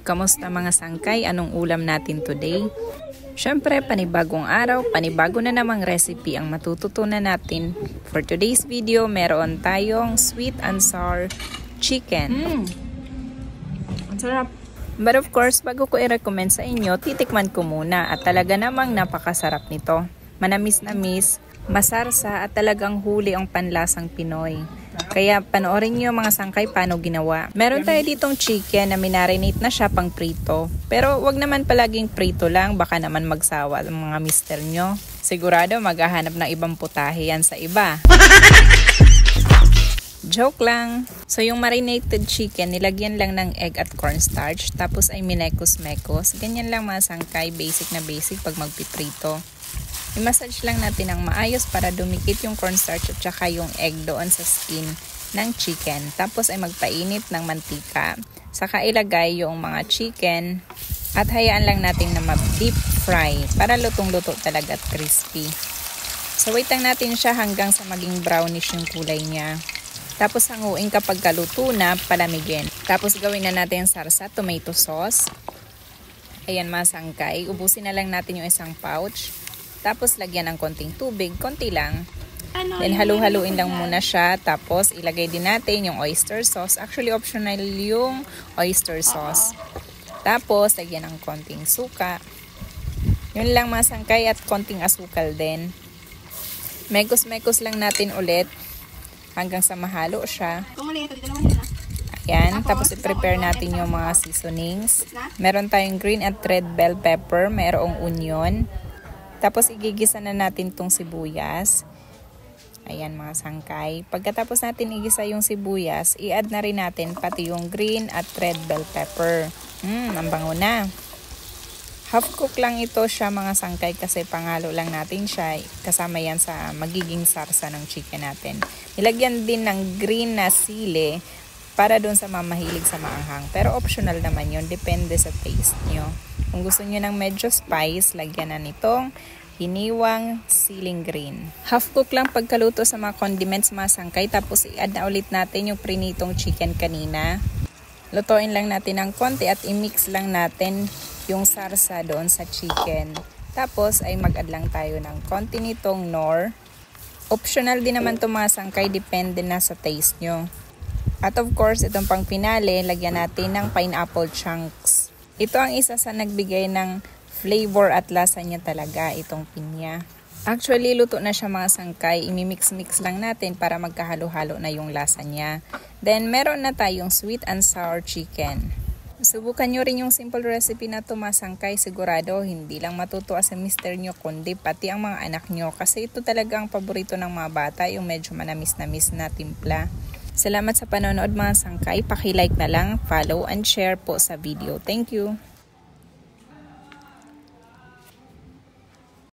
Kamusta mga sangkay? Anong ulam natin today? Syempre, panibagong araw, panibago na namang recipe ang matututunan natin. For today's video, meron tayong sweet and sour chicken. Ang sarap. But of course, bago ko i-recommend sa inyo, titikman ko muna at talaga namang napakasarap nito. Manamis-namis, masarsa at talagang huli ang panlasang Pinoy. Kaya panoorin nyo mga sangkay paano ginawa. Meron tayo ditong chicken na minarinate na siya pang prito. Pero wag naman palaging prito lang, baka naman magsawa ang mga mister nyo. Sigurado maghahanap ng ibang putahe yan sa iba. Joke lang. So yung marinated chicken, nilagyan lang ng egg at cornstarch. Tapos ay minekos-mekos. Ganyan lang mga sangkay, basic na basic pag magpiprito. I-massage lang natin ng maayos para dumikit yung cornstarch at saka yung egg doon sa skin ng chicken. Tapos ay magpainit ng mantika. Saka ilagay yung mga chicken at hayaan lang natin na ma-deep fry para lutong-luto talaga at crispy. So wait lang natin siya hanggang sa maging brownish yung kulay niya. Tapos hanguin kapag kaluto na, palamigin. Tapos gawin na natin sarsa, tomato sauce. Ayan mga sangkay, ubusin na lang natin yung isang pouch. Tapos lagyan ng konting tubig, konti lang. Then halu-haluin lang muna siya. Tapos ilagay din natin yung oyster sauce. Actually optional yung oyster sauce. Tapos lagyan ng konting suka. Yun lang mga sangkay at konting asukal din. Mekos-mekos lang natin ulit hanggang sa mahalo siya. Ayan, tapos i-prepare natin yung mga seasonings. Meron tayong green at red bell pepper, mayroong onion. Tapos igigisa na natin tong sibuyas. Ayan mga sangkay. Pagkatapos natin igisa yung sibuyas, i-add na rin natin pati yung green at red bell pepper. Ang bango na. Half cook lang ito siya mga sangkay kasi pangalo lang natin siya. Kasama yan sa magiging sarsa ng chicken natin. Nilagyan din ng green na sili para dun sa mamahilig sa maanghang. Pero optional naman yun. Depende sa taste nyo. Kung gusto nyo ng medyo spice, lagyan na nitong hiniwang siling green. Half cook lang pagkaluto sa mga condiments mga sangkay. Tapos i-add na ulit natin yung prinitong chicken kanina. Lutuin lang natin ng konti at i-mix lang natin yung sarsa doon sa chicken. Tapos ay mag-add lang tayo ng konti nitong Knorr. Optional din naman itong mga sangkay. Depende na sa taste nyo. At of course, itong pang finale, lagyan natin ng pineapple chunks. Ito ang isa sa nagbigay ng flavor at lasa niya talaga, itong pinya. Actually, luto na siya mga sangkay. Imimix-mix lang natin para magkahalo-halo na yung lasa niya. Then, meron na tayong sweet and sour chicken. Subukan nyo rin yung simple recipe na ito mga sangkay. Sigurado, hindi lang matutuwa sa mister nyo, kundi pati ang mga anak nyo. Kasi ito talaga ang paborito ng mga bata, yung medyo manamis-namis na timpla. Salamat sa panonood mga sangkay. Paki-like na lang, follow and share po sa video. Thank you!